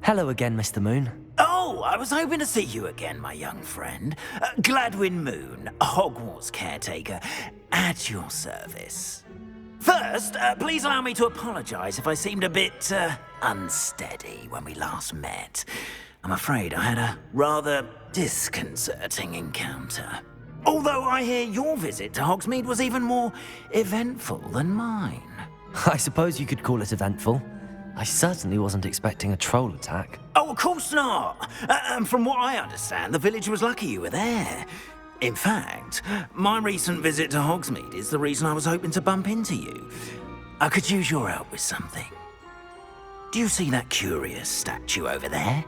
Hello again, Mr. Moon. Oh, I was hoping to see you again, my young friend. Gladwin Moon, Hogwarts caretaker, at your service. First, please allow me to apologize if I seemed a bit, unsteady when we last met. I'm afraid I had a rather disconcerting encounter. Although I hear your visit to Hogsmeade was even more eventful than mine. I suppose you could call it eventful. I certainly wasn't expecting a troll attack. Oh, of course not. And from what I understand, the village was lucky you were there. In fact, my recent visit to Hogsmeade is the reason I was hoping to bump into you. I could use your help with something. Do you see that curious statue over there?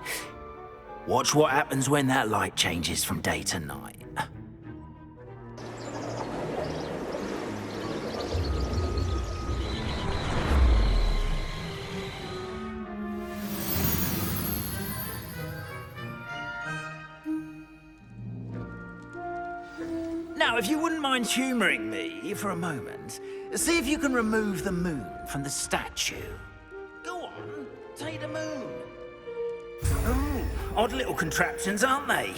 Watch what happens when that light changes from day to night. Now, if you wouldn't mind humouring me for a moment, see if you can remove the moon from the statue. Go on, take the moon. Oh, odd little contraptions, aren't they?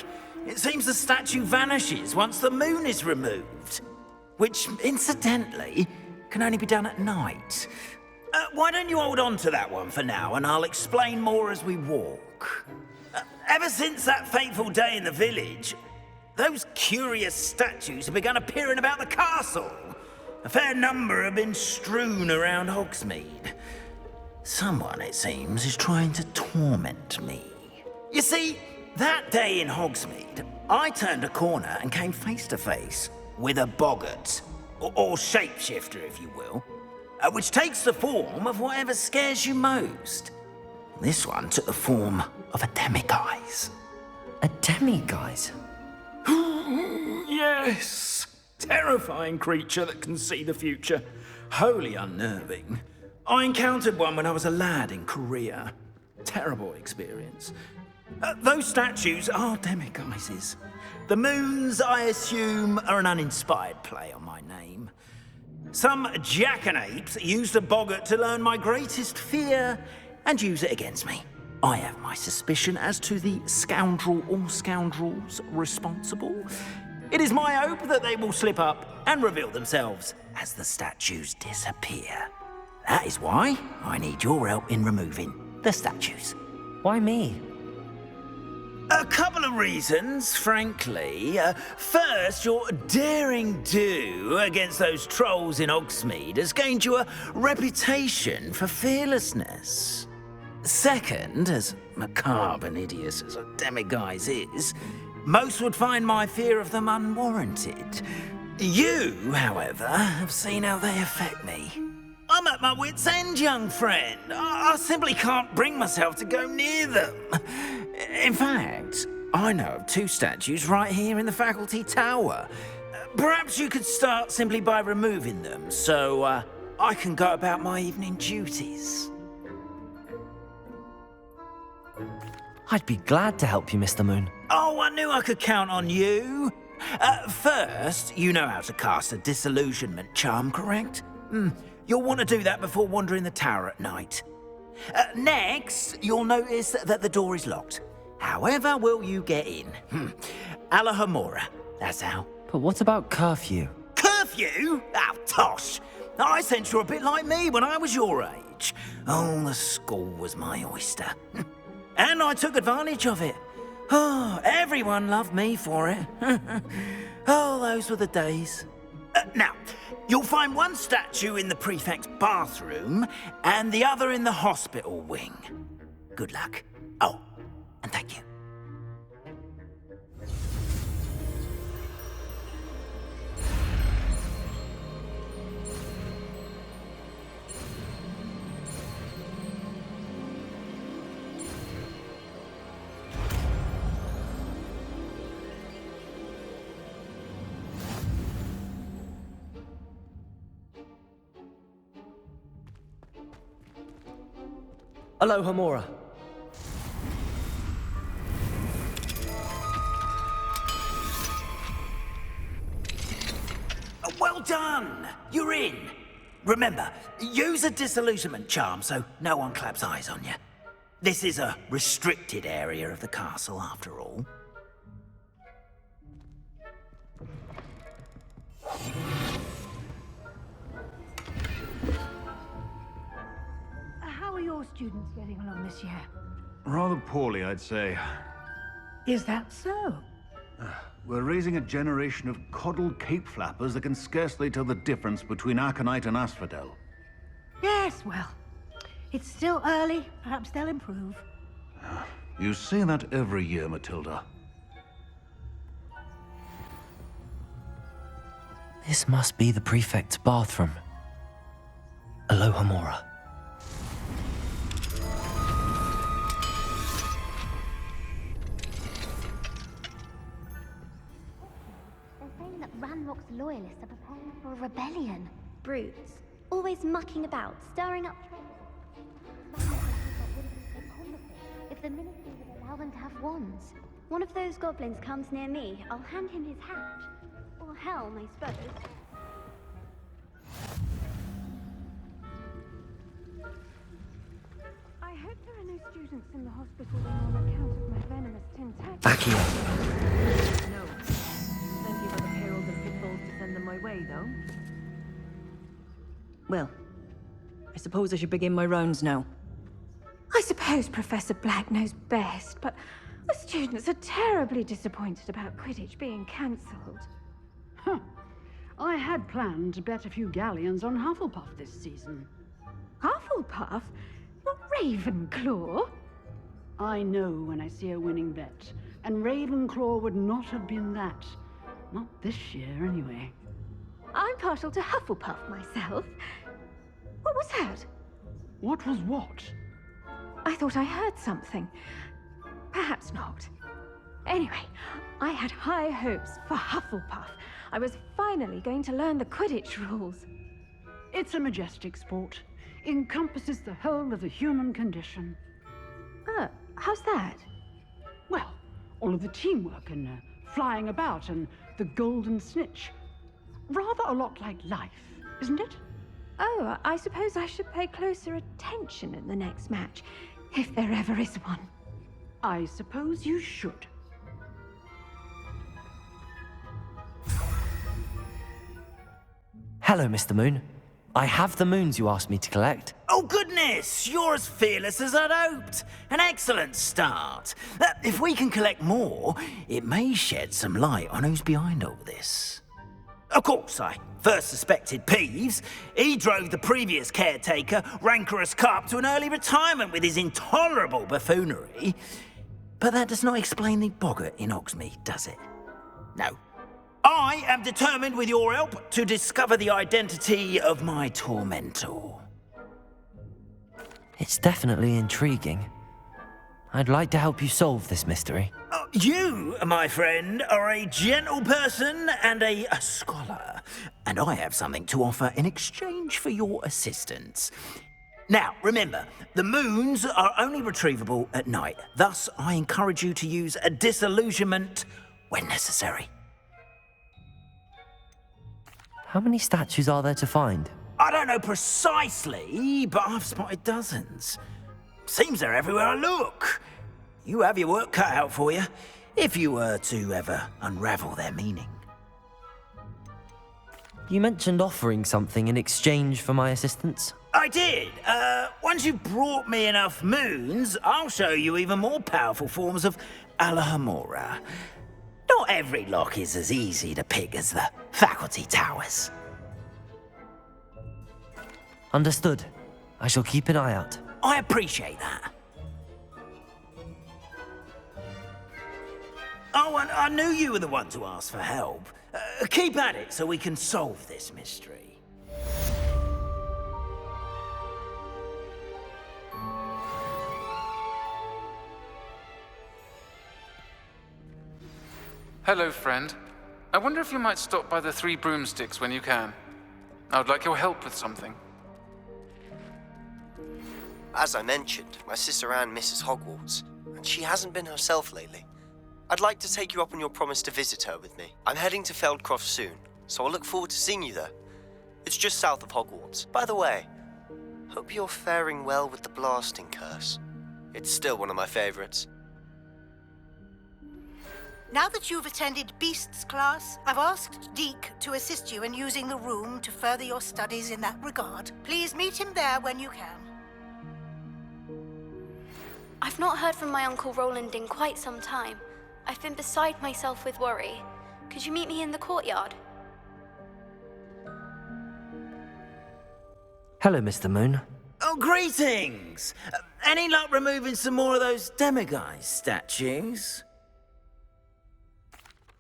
It seems the statue vanishes once the moon is removed. Which, incidentally, can only be done at night. Why don't you hold on to that one for now, and I'll explain more as we walk. Ever since that fateful day in the village, those curious statues have begun appearing about the castle. A fair number have been strewn around Hogsmeade. Someone, it seems, is trying to torment me. You see, that day in Hogsmeade, I turned a corner and came face to face with a boggart, or shapeshifter, if you will, which takes the form of whatever scares you most. This one took the form of a demiguise. A demiguise? Yes! Terrifying creature that can see the future. Wholly unnerving. I encountered one when I was a lad in Korea. Terrible experience. Those statues are demiguises. The moons, I assume, are an uninspired play on my name. Some jackanapes used a boggart to learn my greatest fear and use it against me. I have my suspicion as to the scoundrel or scoundrels responsible. It is my hope that they will slip up and reveal themselves as the statues disappear. That is why I need your help in removing the statues. Why me? A couple of reasons, frankly. First, your daring do against those trolls in Hogsmeade has gained you a reputation for fearlessness. Second, as macabre and hideous as a demiguise is, most would find my fear of them unwarranted. You, however, have seen how they affect me. I'm at my wit's end, young friend. I simply can't bring myself to go near them. In fact, I know of two statues right here in the faculty tower. Perhaps you could start simply by removing them, so I can go about my evening duties. I'd be glad to help you, Mr. Moon. Oh, I knew I could count on you. First, you know how to cast a disillusionment charm, correct? You'll want to do that before wandering the tower at night. Next, you'll notice that the door is locked. However will you get in? Alahomora, that's how. But what about curfew? Curfew? Oh, tosh. I sense you're a bit like me when I was your age. Oh, the school was my oyster. And I took advantage of it. Oh, everyone loved me for it. Oh, those were the days. Now, you'll find one statue in the prefect's bathroom and the other in the hospital wing. Good luck. Oh, and thank you. Alohomora. Well done! You're in. Remember, use a disillusionment charm so no one claps eyes on you. This is a restricted area of the castle, after all. How are your students getting along this year? Rather poorly, I'd say. Is that so? We're raising a generation of coddled cape flappers that can scarcely tell the difference between aconite and asphodel. Yes, well, it's still early. Perhaps they'll improve. You say that every year, Matilda. This must be the prefect's bathroom. Alohomora. They're saying that Ranrock's loyalists are preparing for a rebellion. Brutes. Always mucking about, stirring up trouble. If the ministry would allow them to have wands. One of those goblins comes near me, I'll hand him his hat. Or helm, I suppose. I hope there are no students in the hospital wing on account of my venomous tentacle. Back here. No. Plenty of other perils and pitfalls to send them my way, though. Well, I suppose I should begin my rounds now. I suppose Professor Black knows best, but the students are terribly disappointed about Quidditch being cancelled. Huh. I had planned to bet a few galleons on Hufflepuff this season. Hufflepuff? Not Ravenclaw? I know when I see a winning bet, and Ravenclaw would not have been that. Not this year, anyway. I'm partial to Hufflepuff myself. What was that? What was what? I thought I heard something. Perhaps not. Anyway, I had high hopes for Hufflepuff. I was finally going to learn the Quidditch rules. It's a majestic sport. Encompasses the whole of the human condition. How's that? Well, all of the teamwork and flying about and the golden snitch. Rather a lot like life, isn't it? Oh, I suppose I should pay closer attention in the next match, if there ever is one. I suppose you should. Hello, Mr. Moon. I have the moons you asked me to collect. Oh, goodness! You're as fearless as I'd hoped. An excellent start. If we can collect more, it may shed some light on who's behind all this. Of course, I first suspected Peeves. He drove the previous caretaker, Rancorous Carp, to an early retirement with his intolerable buffoonery. But that does not explain the boggart in Hogsmeade, does it? No. I am determined, with your help, to discover the identity of my tormentor. It's definitely intriguing. I'd like to help you solve this mystery. You, my friend, are a gentle person and a scholar, and I have something to offer in exchange for your assistance. Now, remember, the moons are only retrievable at night. Thus, I encourage you to use a disillusionment when necessary. How many statues are there to find? I don't know precisely, but I've spotted dozens. Seems they're everywhere I look. You have your work cut out for you, if you were to ever unravel their meaning. You mentioned offering something in exchange for my assistance. I did. Once you've brought me enough moons, I'll show you even more powerful forms of Alohomora. Not every lock is as easy to pick as the faculty towers. Understood. I shall keep an eye out. I appreciate that. Oh, and I knew you were the one to ask for help. Keep at it so we can solve this mystery. Hello, friend. I wonder if you might stop by the Three Broomsticks when you can. I would like your help with something. As I mentioned, my sister Anne misses Hogwarts, and she hasn't been herself lately. I'd like to take you up on your promise to visit her with me. I'm heading to Feldcroft soon, so I'll look forward to seeing you there. It's just south of Hogwarts. By the way, hope you're faring well with the blasting curse. It's still one of my favorites. Now that you've attended Beasts class, I've asked Deke to assist you in using the room to further your studies in that regard. Please meet him there when you can. I've not heard from my Uncle Roland in quite some time. I've been beside myself with worry. Could you meet me in the courtyard? Hello, Mr. Moon. Oh, greetings! Any luck removing some more of those demiguise statues?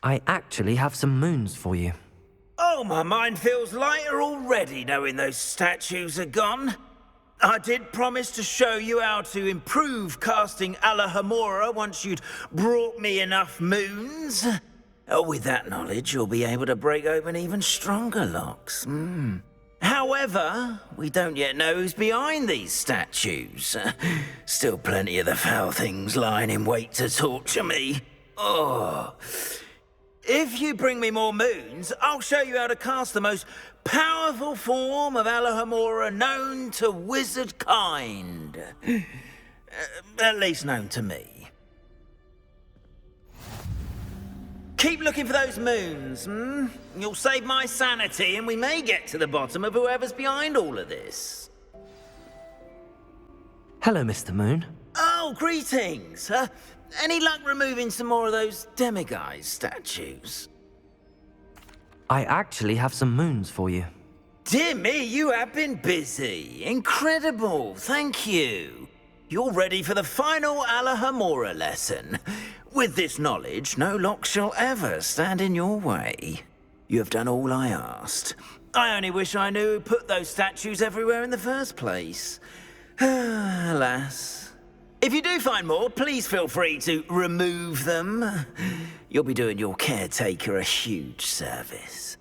I actually have some moons for you. Oh, my mind feels lighter already knowing those statues are gone. I did promise to show you how to improve casting Alohomora once you'd brought me enough moons. With that knowledge, you'll be able to break open even stronger locks. However, we don't yet know who's behind these statues. Still plenty of the foul things lying in wait to torture me. Oh. If you bring me more moons, I'll show you how to cast the most powerful form of Alohomora known to wizard kind. At least known to me. Keep looking for those moons, You'll save my sanity and we may get to the bottom of whoever's behind all of this. Hello, Mr. Moon. Oh, greetings. Any luck removing some more of those demiguise statues? I actually have some moons for you. Dear me, you have been busy. Incredible, thank you. You're ready for the final Alohomora lesson. With this knowledge, no lock shall ever stand in your way. You have done all I asked. I only wish I knew who put those statues everywhere in the first place. Alas. If you do find more, please feel free to remove them. You'll be doing your caretaker a huge service.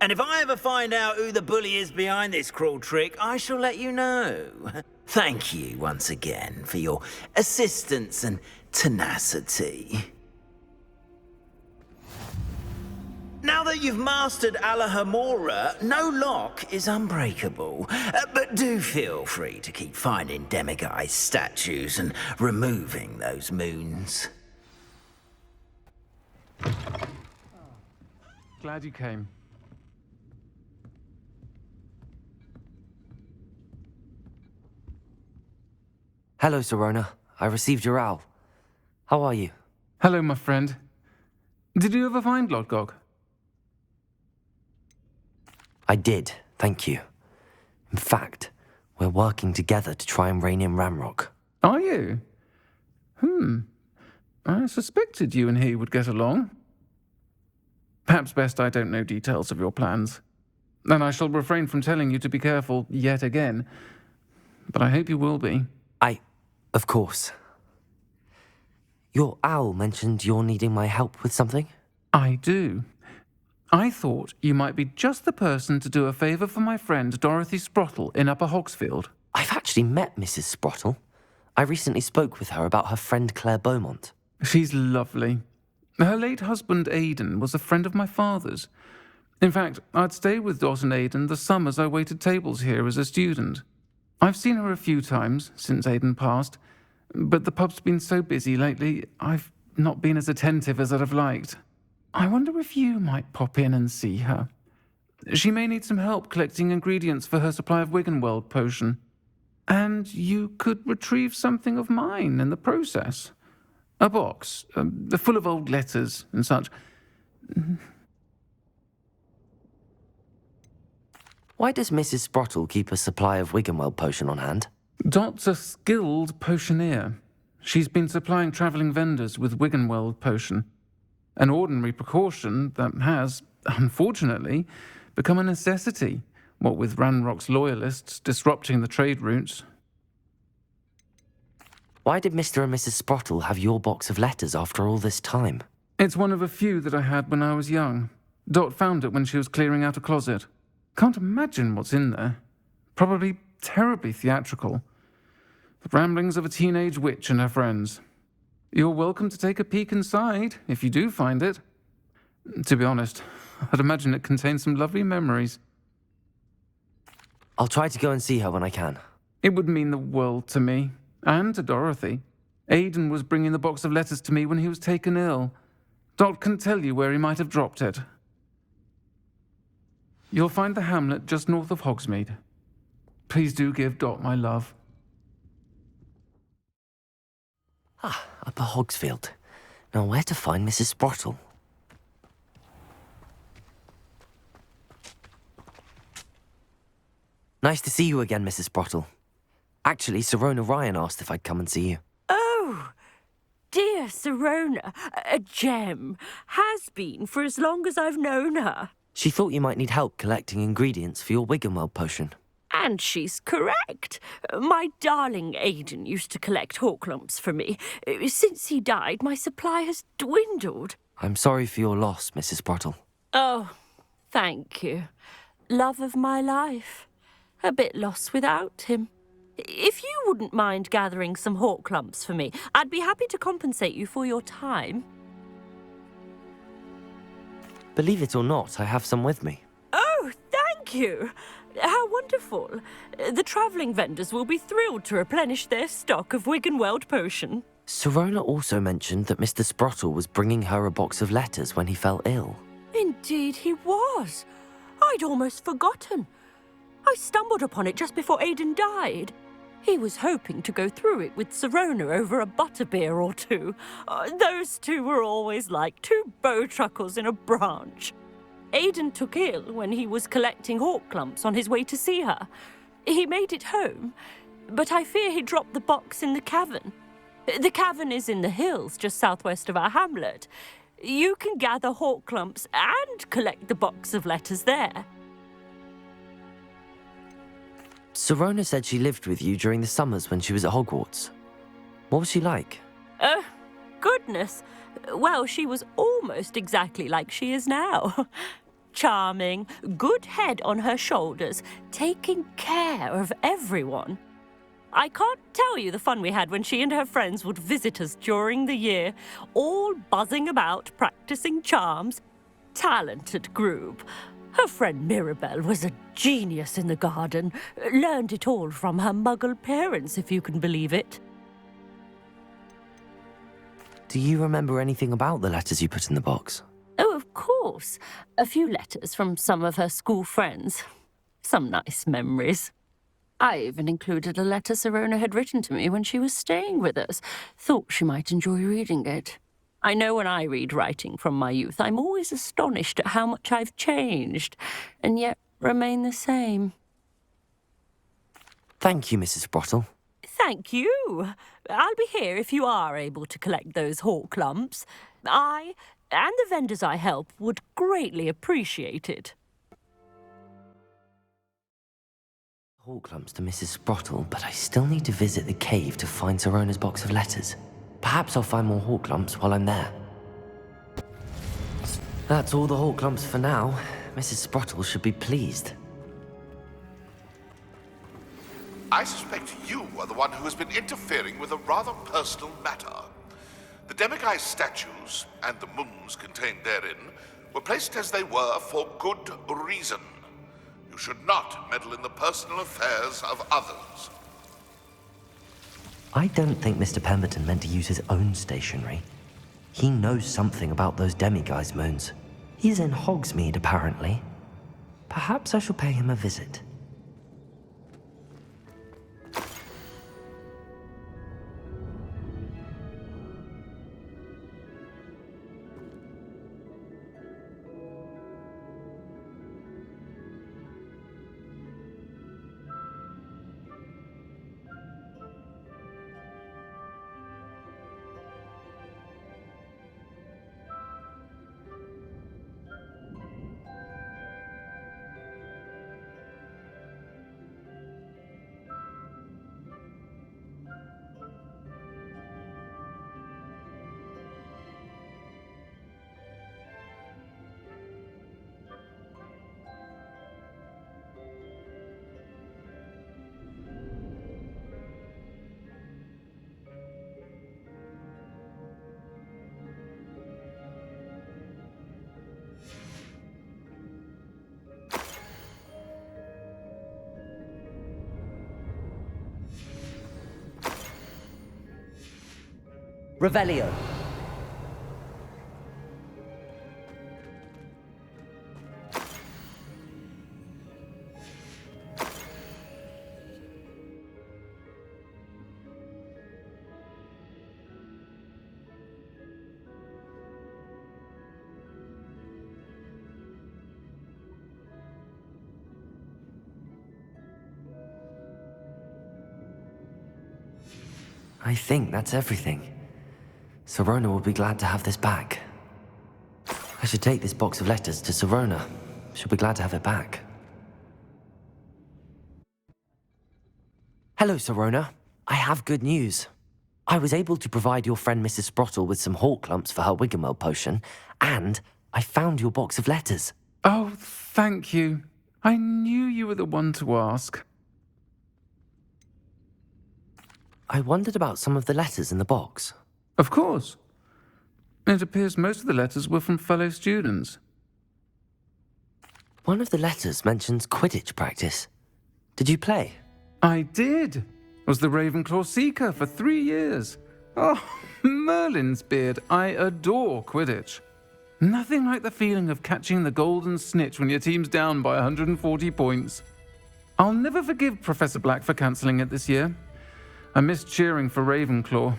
And if I ever find out who the bully is behind this cruel trick, I shall let you know. Thank you once again for your assistance and tenacity. Now that you've mastered Alohomora, no lock is unbreakable. But do feel free to keep finding demiguise statues and removing those moons. Glad you came. Hello, Serona. I received your owl. How are you? Hello, my friend. Did you ever find Lodgog? I did, thank you. In fact, we're working together to try and rein in Ramrock. Are you? I suspected you and he would get along. Perhaps best I don't know details of your plans. And I shall refrain from telling you to be careful yet again. But I hope you will be. Of course. Your owl mentioned you're needing my help with something? I do. I thought you might be just the person to do a favour for my friend Dorothy Sprottle in Upper Hogsfield. I've actually met Mrs. Sprottle. I recently spoke with her about her friend Claire Beaumont. She's lovely. Her late husband Aidan was a friend of my father's. In fact, I'd stayed with Dot and Aidan the summers I waited tables here as a student. I've seen her a few times since Aidan passed, but the pub's been so busy lately, I've not been as attentive as I'd have liked. I wonder if you might pop in and see her. She may need some help collecting ingredients for her supply of Wiggenweld potion. And you could retrieve something of mine in the process. A box, full of old letters and such. Why does Mrs. Sprottle keep a supply of Wiggenweld potion on hand? Dot's a skilled potioneer. She's been supplying travelling vendors with Wiggenweld potion. An ordinary precaution that has, unfortunately, become a necessity, what with Ranrock's loyalists disrupting the trade routes. Why did Mr. and Mrs. Sprottle have your box of letters after all this time? It's one of a few that I had when I was young. Dot found it when she was clearing out a closet. Can't imagine what's in there. Probably terribly theatrical. The ramblings of a teenage witch and her friends. You're welcome to take a peek inside, if you do find it. To be honest, I'd imagine it contains some lovely memories. I'll try to go and see her when I can. It would mean the world to me, and to Dorothy. Aidan was bringing the box of letters to me when he was taken ill. Dot can tell you where he might have dropped it. You'll find the hamlet just north of Hogsmeade. Please do give Dot my love. Ah, Upper Hogsfield. Now where to find Mrs. Sprottle? Nice to see you again, Mrs. Sprottle. Actually, Sirona Ryan asked if I'd come and see you. Oh, dear Sirona, a gem. Has been for as long as I've known her. She thought you might need help collecting ingredients for your Wiggenweld potion. And she's correct. My darling Aidan used to collect Horklumps for me. Since he died, my supply has dwindled. I'm sorry for your loss, Mrs. Sprottle. Oh, thank you. Love of my life. A bit lost without him. If you wouldn't mind gathering some Horklumps for me, I'd be happy to compensate you for your time. Believe it or not, I have some with me. Oh, thank you. How wonderful. The travelling vendors will be thrilled to replenish their stock of Wiggenweld potion. Sirona also mentioned that Mr. Sprottle was bringing her a box of letters when he fell ill. Indeed he was. I'd almost forgotten. I stumbled upon it just before Aidan died. He was hoping to go through it with Sirona over a butterbeer or two. Those two were always like two bowtruckles in a branch. Aidan took ill when he was collecting Horklumps on his way to see her. He made it home, but I fear he dropped the box in the cavern. The cavern is in the hills just southwest of our hamlet. You can gather Horklumps and collect the box of letters there. Sirona said she lived with you during the summers when she was at Hogwarts. What was she like? Oh, goodness. Well, she was almost exactly like she is now. Charming, good head on her shoulders, taking care of everyone. I can't tell you the fun we had when she and her friends would visit us during the year, all buzzing about, practicing charms. Talented group. Her friend Mirabelle was a genius in the garden. Learned it all from her muggle parents, if you can believe it. Do you remember anything about the letters you put in the box? Oh, of course. A few letters from some of her school friends. Some nice memories. I even included a letter Sirona had written to me when she was staying with us. Thought she might enjoy reading it. I know when I read writing from my youth, I'm always astonished at how much I've changed, and yet remain the same. Thank you, Mrs. Sprottle. Thank you. I'll be here if you are able to collect those Horklumps. I, and the vendors I help, would greatly appreciate it. Horklumps to Mrs. Sprottle, but I still need to visit the cave to find Sirona's box of letters. Perhaps I'll find more Horklumps while I'm there. That's all the Horklumps for now. Mrs. Sprottle should be pleased. I suspect you are the one who has been interfering with a rather personal matter. The Demiguise statues, and the moons contained therein, were placed as they were for good reason. You should not meddle in the personal affairs of others. I don't think Mr. Pemberton meant to use his own stationery. He knows something about those Demiguise moons. He's in Hogsmeade, apparently. Perhaps I shall pay him a visit. Revelio. I think that's everything. Sirona will be glad to have this back. I should take this box of letters to Sirona. She'll be glad to have it back. Hello, Sirona. I have good news. I was able to provide your friend Mrs. Sprottle with some hawk lumps for her Wiggenweld potion, and I found your box of letters. Oh, thank you. I knew you were the one to ask. I wondered about some of the letters in the box. Of course. It appears most of the letters were from fellow students. One of the letters mentions Quidditch practice. Did you play? I did. Was the Ravenclaw Seeker for 3 years. Oh, Merlin's beard. I adore Quidditch. Nothing like the feeling of catching the golden snitch when your team's down by 140 points. I'll never forgive Professor Black for cancelling it this year. I missed cheering for Ravenclaw.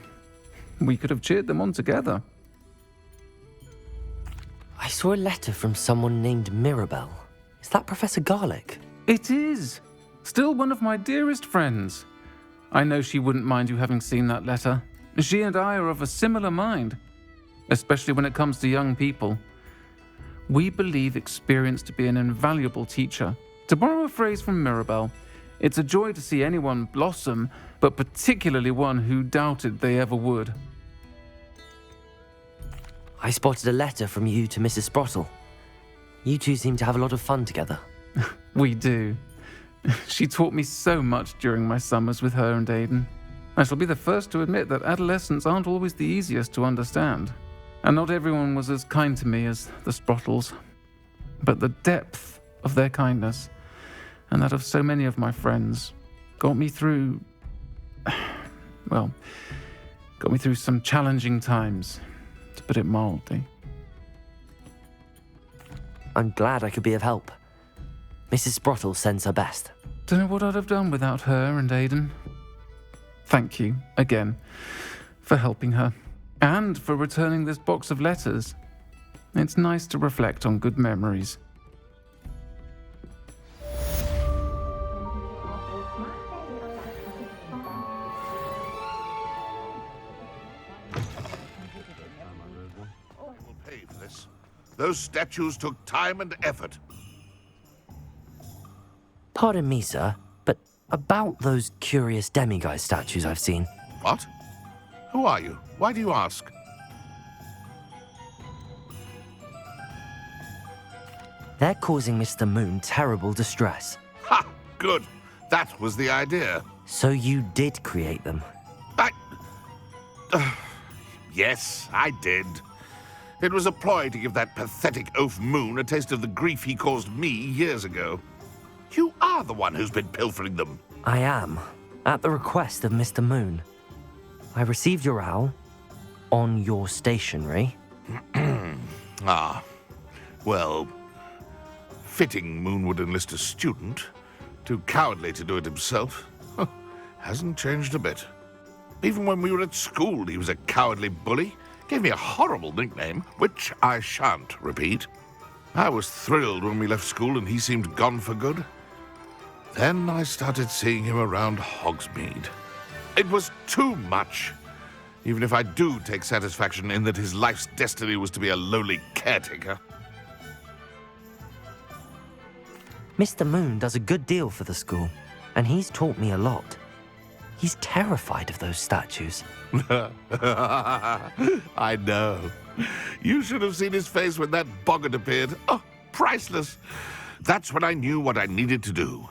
We could have cheered them on together. I saw a letter from someone named Mirabelle. Is that Professor Garlick? It is. Still one of my dearest friends. I know she wouldn't mind you having seen that letter. She and I are of a similar mind, especially when it comes to young people. We believe experience to be an invaluable teacher. To borrow a phrase from Mirabelle, it's a joy to see anyone blossom, but particularly one who doubted they ever would. I spotted a letter from you to Mrs. Sprottle. You two seem to have a lot of fun together. We do. She taught me so much during my summers with her and Aidan. I shall be the first to admit that adolescents aren't always the easiest to understand. And not everyone was as kind to me as the Sprottles. But the depth of their kindness, and that of so many of my friends, got me through some challenging times, to put it mildly. I'm glad I could be of help. Mrs. Sprottle sends her best. Don't know what I'd have done without her and Aidan. Thank you, again, for helping her, and for returning this box of letters. It's nice to reflect on good memories. Those statues took time and effort. Pardon me, sir, but about those curious demiguise statues I've seen. What? Who are you? Why do you ask? They're causing Mr. Moon terrible distress. Ha! Good. That was the idea. So you did create them? Yes, I did. It was a ploy to give that pathetic oaf Moon a taste of the grief he caused me years ago. You are the one who's been pilfering them. I am, at the request of Mr. Moon. I received your owl on your stationery. Well, fitting Moon would enlist a student. Too cowardly to do it himself. Hasn't changed a bit. Even when we were at school, he was a cowardly bully. Gave me a horrible nickname, which I shan't repeat. I was thrilled when we left school and he seemed gone for good. Then I started seeing him around Hogsmeade. It was too much. Even if I do take satisfaction in that his life's destiny was to be a lowly caretaker. Mr. Moon does a good deal for the school, and he's taught me a lot. He's terrified of those statues. I know. You should have seen his face when that boggart appeared. Oh, priceless. That's when I knew what I needed to do.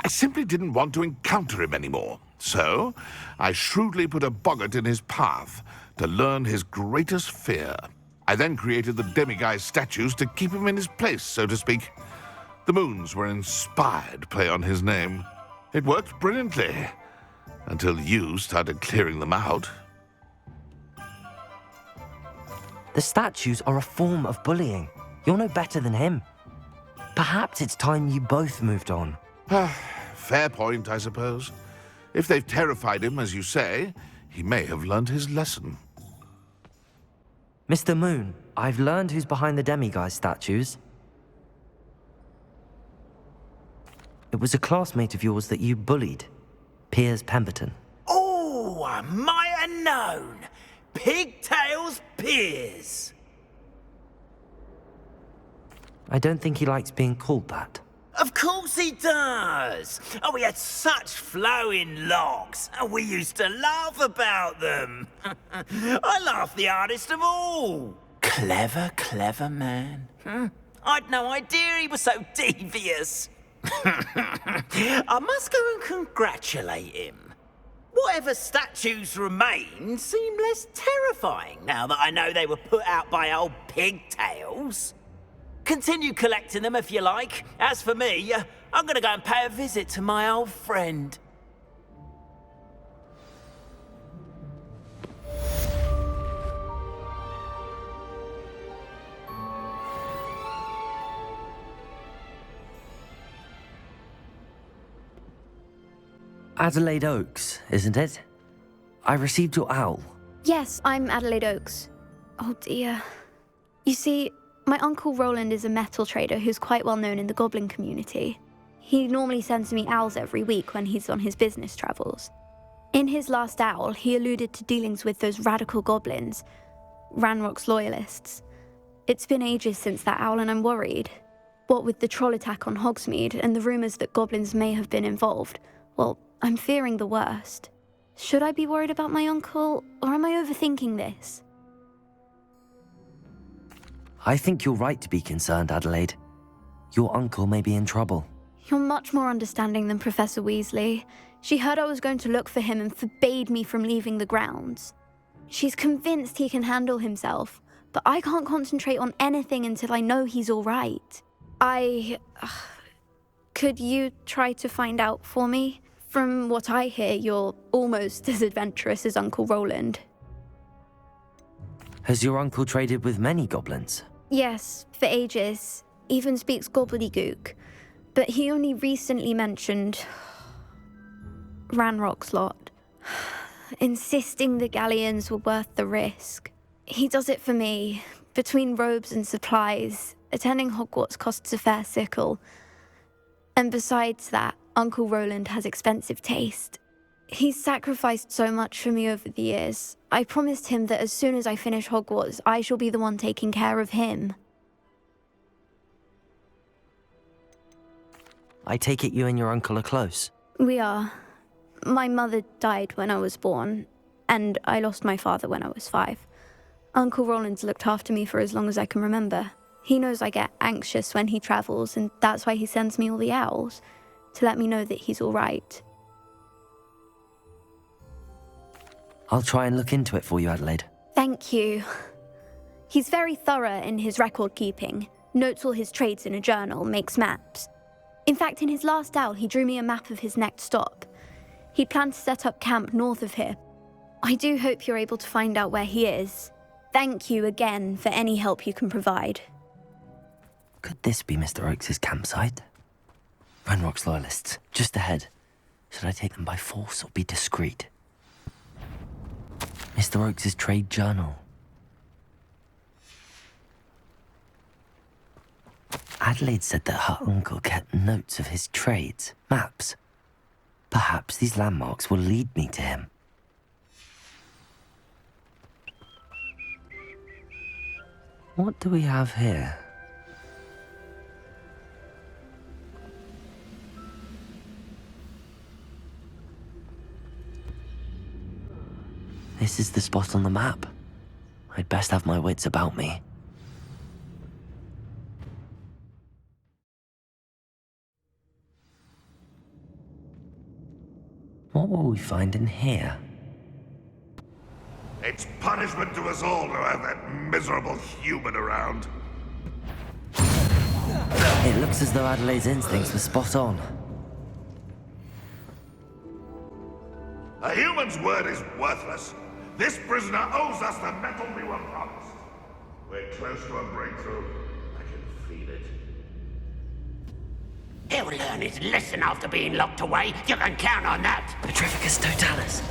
I simply didn't want to encounter him anymore. So, I shrewdly put a boggart in his path to learn his greatest fear. I then created the demiguise statues to keep him in his place, so to speak. The moons were an inspired play on his name. It worked brilliantly. Until you started clearing them out. The statues are a form of bullying. You're no better than him. Perhaps it's time you both moved on. Fair point, I suppose. If they've terrified him, as you say, he may have learned his lesson. Mr. Moon, I've learned who's behind the demiguise statues. It was a classmate of yours that you bullied, Piers Pemberton. Oh, I might have known. Pigtails Piers. I don't think he likes being called that. Of course he does. Oh, he had such flowing locks, and we used to laugh about them. I laughed the hardest of all. Clever, clever man. I'd no idea he was so devious. I must go and congratulate him. Whatever statues remain seem less terrifying now that I know they were put out by old pigtails. Continue collecting them if you like. As for me, I'm gonna go and pay a visit to my old friend. Adelaide Oaks, isn't it? I received your owl. Yes, I'm Adelaide Oaks. Oh dear. You see, my Uncle Roland is a metal trader who's quite well known in the goblin community. He normally sends me owls every week when he's on his business travels. In his last owl, he alluded to dealings with those radical goblins, Ranrock's loyalists. It's been ages since that owl and I'm worried. What with the troll attack on Hogsmeade and the rumours that goblins may have been involved, well, I'm fearing the worst. Should I be worried about my uncle, or am I overthinking this? I think you're right to be concerned, Adelaide. Your uncle may be in trouble. You're much more understanding than Professor Weasley. She heard I was going to look for him and forbade me from leaving the grounds. She's convinced he can handle himself, but I can't concentrate on anything until I know he's all right. Could you try to find out for me? From what I hear, you're almost as adventurous as Uncle Roland. Has your uncle traded with many goblins? Yes, for ages. Even speaks gobbledygook. But he only recently mentioned Ranrock's lot, insisting the galleons were worth the risk. He does it for me. Between robes and supplies, attending Hogwarts costs a fair sickle. And besides that, Uncle Roland has expensive taste. He's sacrificed so much for me over the years. I promised him that as soon as I finish Hogwarts, I shall be the one taking care of him. I take it you and your uncle are close? We are. My mother died when I was born, and I lost my father when I was 5. Uncle Roland's looked after me for as long as I can remember. He knows I get anxious when he travels, and that's why he sends me all the owls, to let me know that he's all right. I'll try and look into it for you, Adelaide. Thank you. He's very thorough in his record keeping, notes all his trades in a journal, makes maps. In fact, in his last owl, he drew me a map of his next stop. He planned to set up camp north of here. I do hope you're able to find out where he is. Thank you again for any help you can provide. Could this be Mr. Oakes' campsite? Ranrock's loyalists, just ahead. Should I take them by force or be discreet? Mr. Oakes' trade journal. Adelaide said that her uncle kept notes of his trades, maps. Perhaps these landmarks will lead me to him. What do we have here? This is the spot on the map. I'd best have my wits about me. What will we find in here? It's punishment to us all to have that miserable human around. It looks as though Adelaide's instincts were spot on. A human's word is worthless. This prisoner owes us the metal we were promised. We're close to a breakthrough. I can feel it. He'll learn his lesson after being locked away. You can count on that. Petrificus totalis.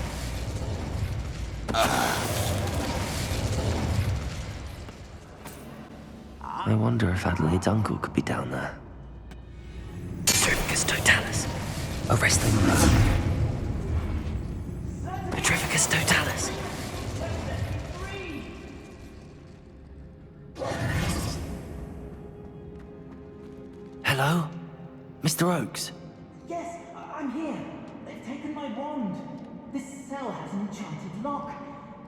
I wonder if Adelaide's uncle could be down there. Petrificus totalis. Arrest them. Petrificus totalis. Hello? Mr. Oakes? Yes, I'm here. They've taken my wand. This cell has an enchanted lock.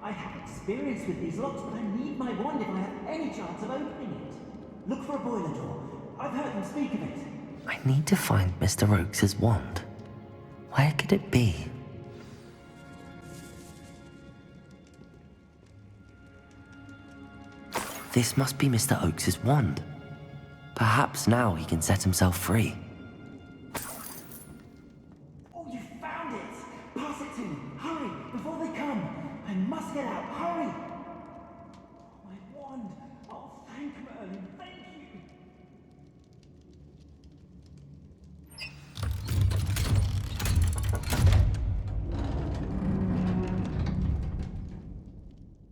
I have experience with these locks, but I need my wand if I have any chance of opening it. Look for a boiler door. I've heard them speak of it. I need to find Mr. Oakes' wand. Where could it be? This must be Mr. Oakes' wand. Perhaps now he can set himself free. Oh, you found it! Pass it to me. Hurry, before they come. I must get out. Hurry! My wand. Oh, thank Merlin. Thank you.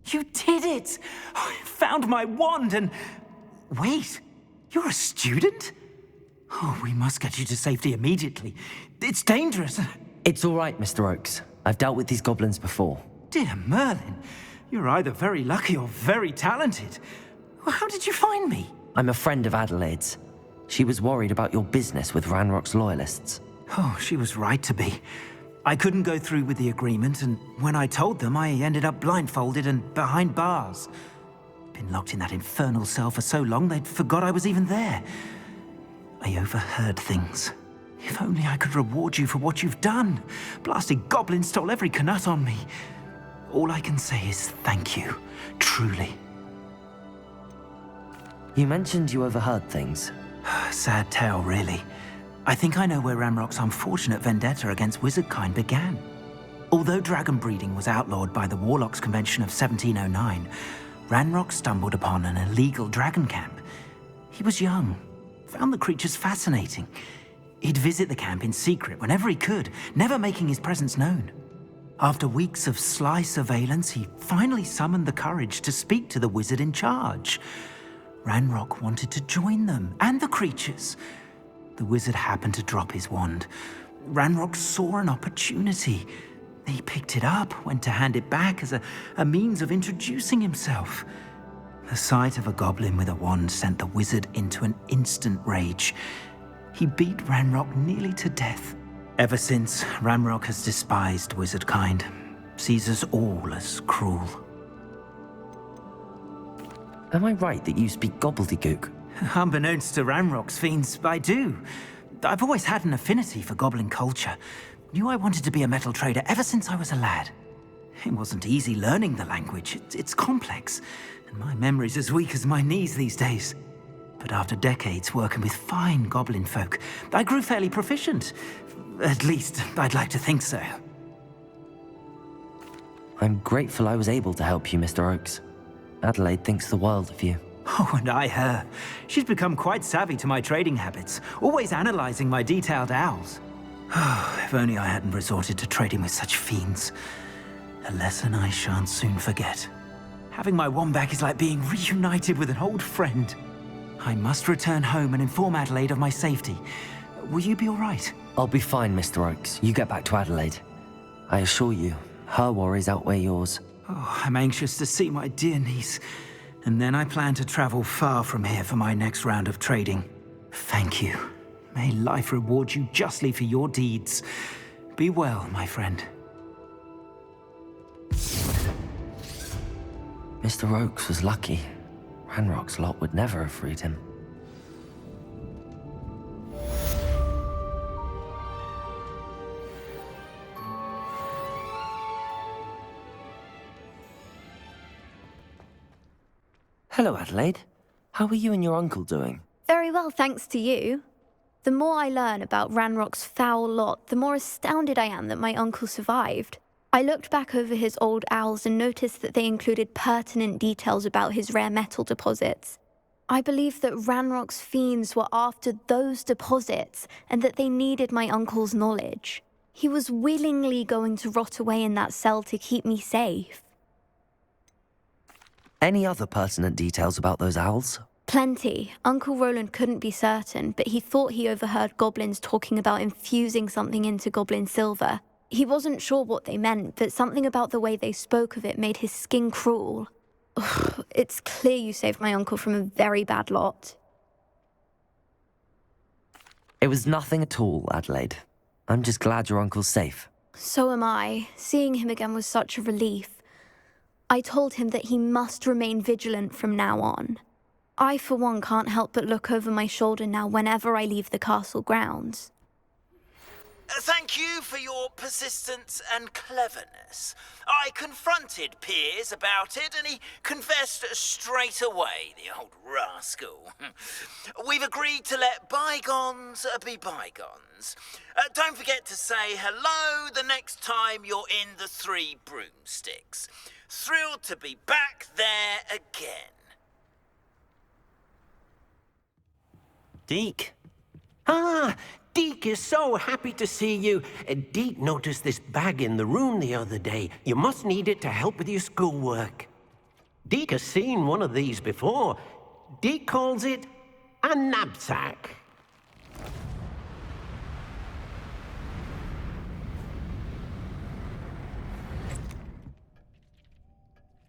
You did it! I found my wand and... Wait, you're a student? Oh, we must get you to safety immediately. It's dangerous. It's all right, Mr. Oakes. I've dealt with these goblins before. Dear Merlin, you're either very lucky or very talented. Well, how did you find me? I'm a friend of Adelaide's. She was worried about your business with Ranrock's loyalists. Oh, she was right to be. I couldn't go through with the agreement, and when I told them, I ended up blindfolded and behind bars. Been locked in that infernal cell for so long, they'd forgot I was even there. I overheard things. If only I could reward you for what you've done. Blasted goblin stole every canut on me. All I can say is thank you, truly. You mentioned you overheard things. Sad tale, really. I think I know where Ranrock's unfortunate vendetta against wizardkind began. Although dragon breeding was outlawed by the Warlocks Convention of 1709, Ranrock stumbled upon an illegal dragon camp. He was young, found the creatures fascinating. He'd visit the camp in secret whenever he could, never making his presence known. After weeks of sly surveillance, he finally summoned the courage to speak to the wizard in charge. Ranrock wanted to join them, and the creatures. The wizard happened to drop his wand. Ranrock saw an opportunity. He picked it up, went to hand it back as a means of introducing himself. The sight of a goblin with a wand sent the wizard into an instant rage. He beat Ranrock nearly to death. Ever since, Ranrock has despised wizardkind, sees us all as cruel. Am I right that you speak gobbledygook? Unbeknownst to Ranrock's fiends, I do. I've always had an affinity for goblin culture. Knew I wanted to be a metal trader ever since I was a lad. It wasn't easy learning the language. It's complex, and my memory's as weak as my knees these days. But after decades working with fine goblin folk, I grew fairly proficient. At least, I'd like to think so. I'm grateful I was able to help you, Mr. Oakes. Adelaide thinks the world of you. Oh, and I her. She's become quite savvy to my trading habits, always analyzing my detailed owls. Oh, if only I hadn't resorted to trading with such fiends. A lesson I shan't soon forget. Having my wand back is like being reunited with an old friend. I must return home and inform Adelaide of my safety. Will you be all right? I'll be fine, Mr. Oakes. You get back to Adelaide. I assure you, her worries outweigh yours. Oh, I'm anxious to see my dear niece. And then I plan to travel far from here for my next round of trading. Thank you. May life reward you justly for your deeds. Be well, my friend. Mr. Oakes was lucky. Ranrock's lot would never have freed him. Hello, Adelaide. How are you and your uncle doing? Very well, thanks to you. The more I learn about Ranrock's foul lot, the more astounded I am that my uncle survived. I looked back over his old owls and noticed that they included pertinent details about his rare metal deposits. I believed that Ranrock's fiends were after those deposits and that they needed my uncle's knowledge. He was willingly going to rot away in that cell to keep me safe. Any other pertinent details about those owls? Plenty. Uncle Roland couldn't be certain, but he thought he overheard goblins talking about infusing something into goblin silver. He wasn't sure what they meant, but something about the way they spoke of it made his skin crawl. Ugh, it's clear you saved my uncle from a very bad lot. It was nothing at all, Adelaide. I'm just glad your uncle's safe. So am I. Seeing him again was such a relief. I told him that he must remain vigilant from now on. I, for one, can't help but look over my shoulder now whenever I leave the castle grounds. Thank you for your persistence and cleverness. I confronted Piers about it, and he confessed straight away, the old rascal. We've agreed to let bygones be bygones. Don't forget to say hello the next time you're in the Three Broomsticks. Thrilled to be back there again. Deke. Ah, Deke is so happy to see you. Deke noticed this bag in the room the other day. You must need it to help with your schoolwork. Deke has seen one of these before. Deke calls it a knapsack.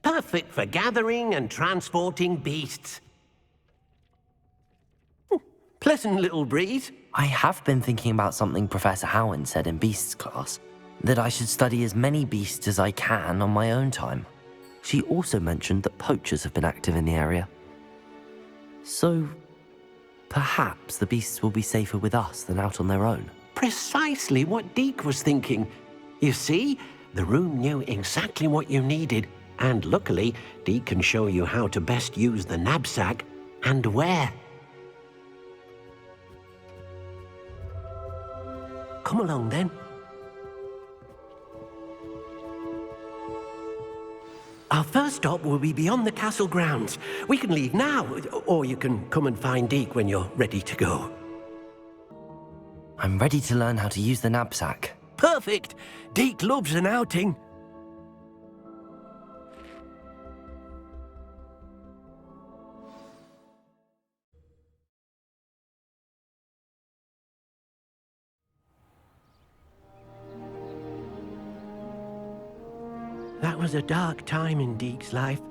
Perfect for gathering and transporting beasts. Pleasant little breeze. I have been thinking about something Professor Howard said in Beasts class, that I should study as many beasts as I can on my own time. She also mentioned that poachers have been active in the area. So, perhaps the beasts will be safer with us than out on their own. Precisely what Deke was thinking. You see, the room knew exactly what you needed, and luckily, Deke can show you how to best use the knapsack and where. Come along, then. Our first stop will be beyond the castle grounds. We can leave now, or you can come and find Deke when you're ready to go. I'm ready to learn how to use the knapsack. Perfect! Deke loves an outing. That was a dark time in Deke's life.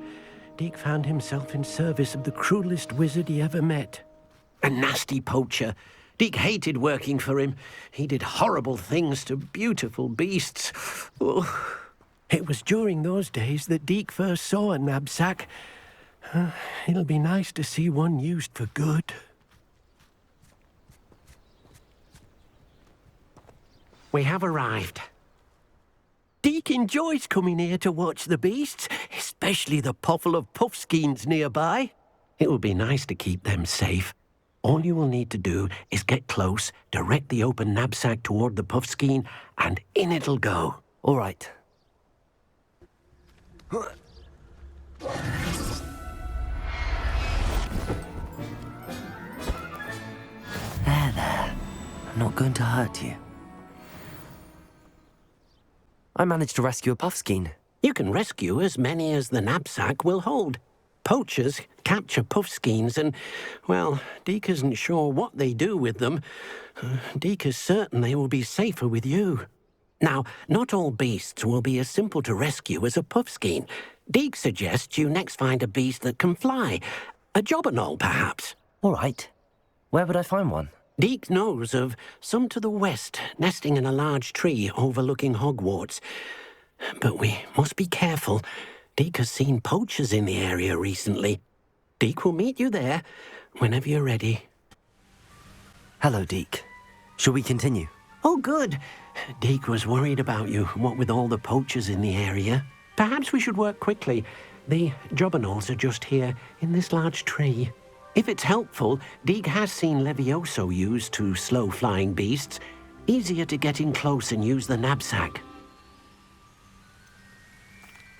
Deke found himself in service of the cruelest wizard he ever met. A nasty poacher. Deke hated working for him. He did horrible things to beautiful beasts. Oh. It was during those days that Deke first saw a knapsack. It'll be nice to see one used for good. We have arrived. Deke enjoys coming here to watch the beasts, especially the potful of puffskeins nearby. It will be nice to keep them safe. All you will need to do is get close, direct the open knapsack toward the puffskein, and in it'll go. All right. There. I'm not going to hurt you. I managed to rescue a puffskein. You can rescue as many as the knapsack will hold. Poachers capture puffskeins and, well, Deke isn't sure what they do with them. Deke is certain they will be safer with you. Now, not all beasts will be as simple to rescue as a puffskein. Deke suggests you next find a beast that can fly. A jobberknoll, perhaps. All right. Where would I find one? Deke knows of some to the west, nesting in a large tree overlooking Hogwarts. But we must be careful. Deke has seen poachers in the area recently. Deke will meet you there whenever you're ready. Hello, Deke. Shall we continue? Oh, good. Deke was worried about you, what with all the poachers in the area. Perhaps we should work quickly. The jobberknolls are just here in this large tree. If it's helpful, Deke has seen Levioso used to slow flying beasts. Easier to get in close and use the knapsack.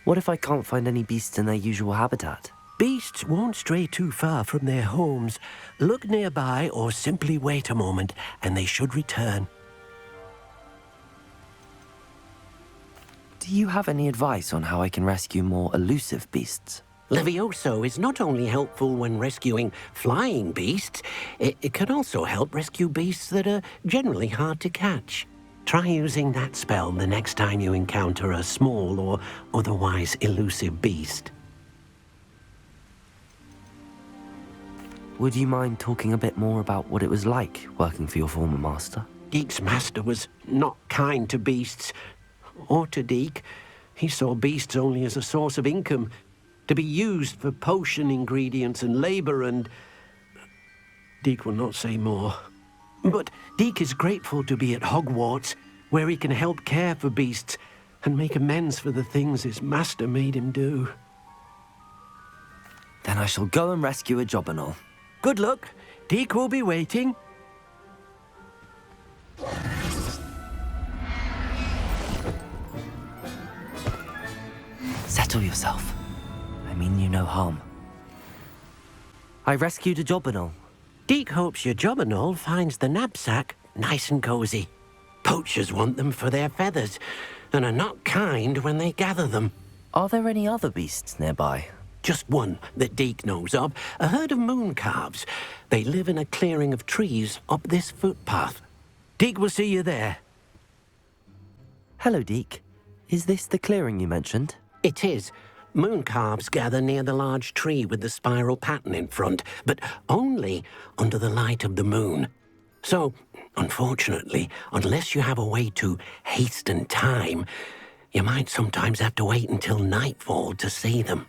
What if I can't find any beasts in their usual habitat? Beasts won't stray too far from their homes. Look nearby or simply wait a moment, and they should return. Do you have any advice on how I can rescue more elusive beasts? Levioso is not only helpful when rescuing flying beasts, it can also help rescue beasts that are generally hard to catch. Try using that spell the next time you encounter a small or otherwise elusive beast. Would you mind talking a bit more about what it was like working for your former master? Deek's master was not kind to beasts, or to Deek. He saw beasts only as a source of income, to be used for potion ingredients and labor, and Deek will not say more. But Deek is grateful to be at Hogwarts, where he can help care for beasts and make amends for the things his master made him do. Then I shall go and rescue a Jobberknoll. Good luck. Deek will be waiting. Settle yourself. I mean you no harm. I rescued a Jobberknoll. Deek hopes your Jobberknoll finds the knapsack nice and cozy. Poachers want them for their feathers, and are not kind when they gather them. Are there any other beasts nearby? Just one that Deek knows of, a herd of moon calves. They live in a clearing of trees up this footpath. Deek will see you there. Hello, Deek. Is this the clearing you mentioned? It is. Moon calves gather near the large tree with the spiral pattern in front, but only under the light of the moon. So, unfortunately, unless you have a way to hasten time, you might sometimes have to wait until nightfall to see them.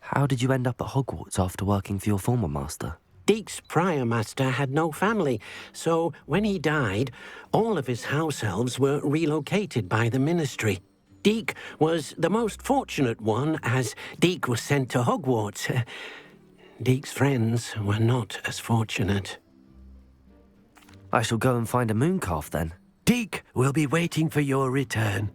How did you end up at Hogwarts after working for your former master? Deek's prior master had no family, so when he died, all of his house elves were relocated by the ministry. Deek was the most fortunate one, as Deek was sent to Hogwarts. Deek's friends were not as fortunate. I shall go and find a mooncalf then. Deek will be waiting for your return.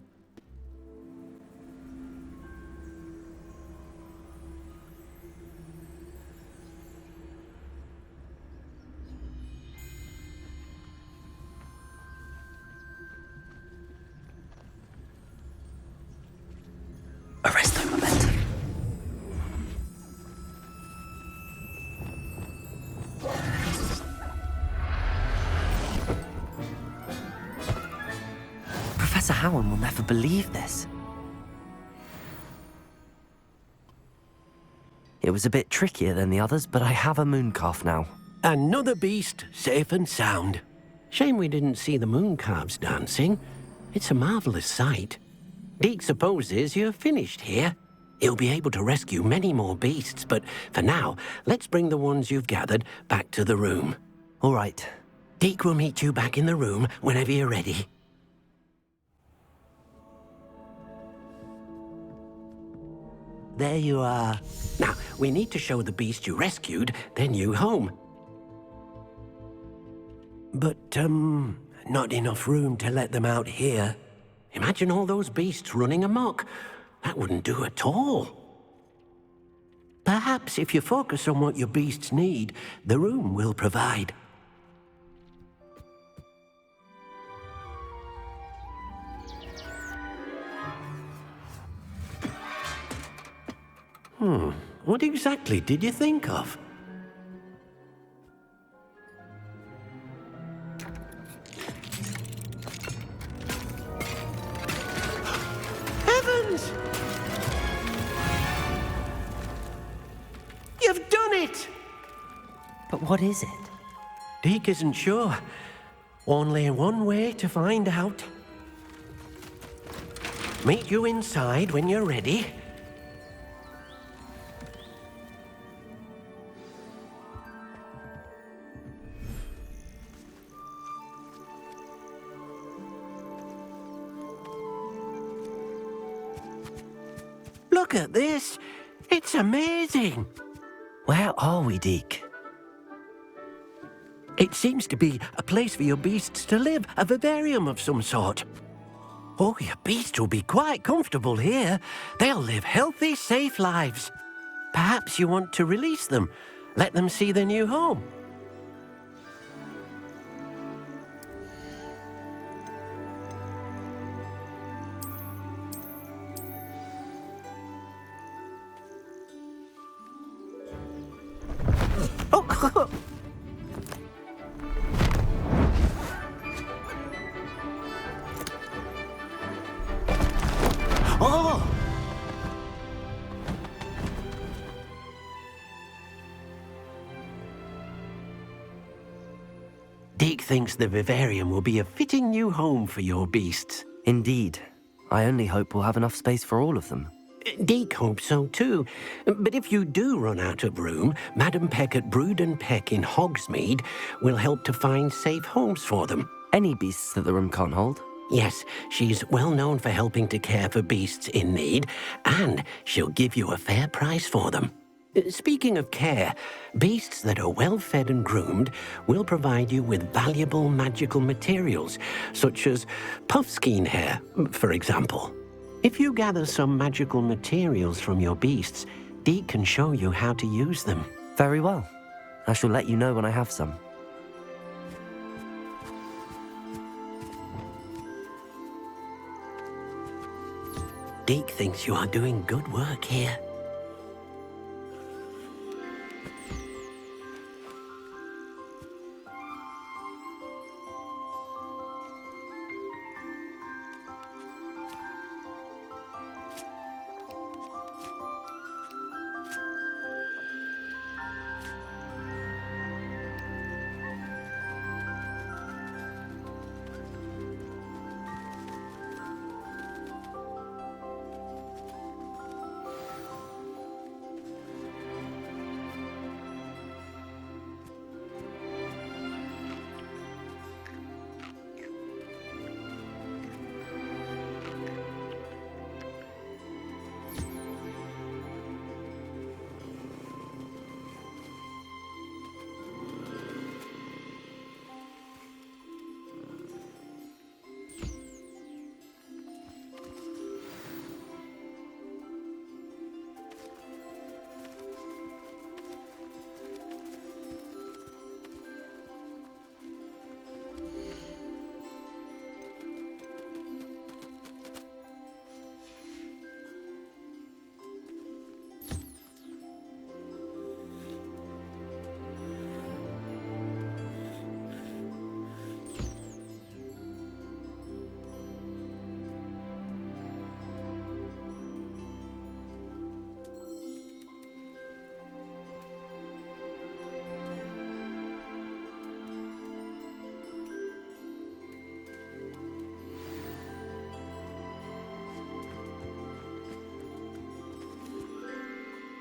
Arresto momentum. Professor Howard will never believe this. It was a bit trickier than the others, but I have a mooncalf now. Another beast, safe and sound. Shame we didn't see the moon calves dancing. It's a marvelous sight. Deek supposes you're finished here. He'll be able to rescue many more beasts, but for now, let's bring the ones you've gathered back to the room. All right. Deek will meet you back in the room whenever you're ready. There you are. Now, we need to show the beast you rescued their new home. But, not enough room to let them out here. Imagine all those beasts running amok. That wouldn't do at all. Perhaps if you focus on what your beasts need, the room will provide. What exactly did you think of? Heavens! You've done it! But what is it? Deek isn't sure. Only one way to find out. Meet you inside when you're ready. Look at this. It's amazing. Where are we, Deek? It seems to be a place for your beasts to live, a vivarium of some sort. Oh, your beasts will be quite comfortable here. They'll live healthy, safe lives. Perhaps you want to release them. Let them see their new home. Oh! Oh! Deke thinks the vivarium will be a fitting new home for your beasts. Indeed. I only hope we'll have enough space for all of them. Deke hopes so too. But if you do run out of room, Madam Peck at Brood and Peck in Hogsmeade will help to find safe homes for them. Any beasts that the room can't hold? Yes, she's well known for helping to care for beasts in need, and she'll give you a fair price for them. Speaking of care, beasts that are well fed and groomed will provide you with valuable magical materials, such as puffskein hair, for example. If you gather some magical materials from your beasts, Deke can show you how to use them. Very well. I shall let you know when I have some. Deke thinks you are doing good work here.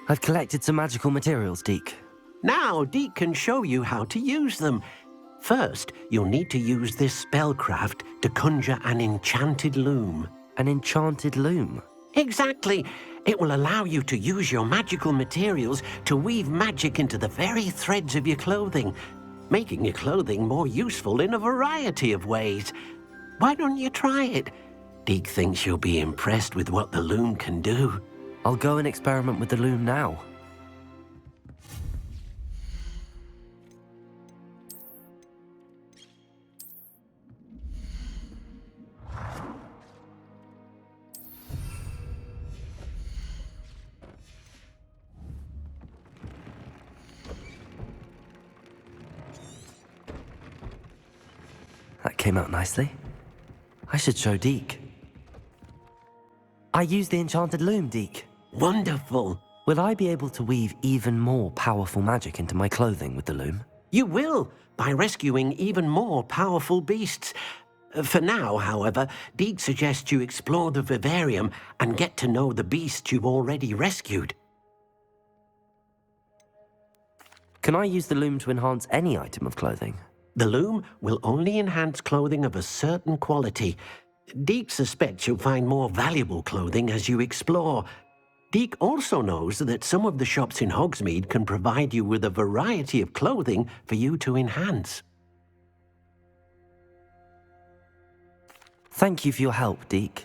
I've collected some magical materials, Deke. Now Deke can show you how to use them. First, you'll need to use this spellcraft to conjure an enchanted loom. An enchanted loom? Exactly. It will allow you to use your magical materials to weave magic into the very threads of your clothing, making your clothing more useful in a variety of ways. Why don't you try it? Deke thinks you'll be impressed with what the loom can do. I'll go and experiment with the loom now. That came out nicely. I should show Deke. I used the enchanted loom, Deke. Wonderful. Will I be able to weave even more powerful magic into my clothing with the loom? You will, by rescuing even more powerful beasts. For now, however, Deke suggests you explore the vivarium and get to know the beasts you've already rescued. Can I use the loom to enhance any item of clothing? The loom will only enhance clothing of a certain quality. Deke suspects you'll find more valuable clothing as you explore. Deke also knows that some of the shops in Hogsmeade can provide you with a variety of clothing for you to enhance. Thank you for your help, Deke.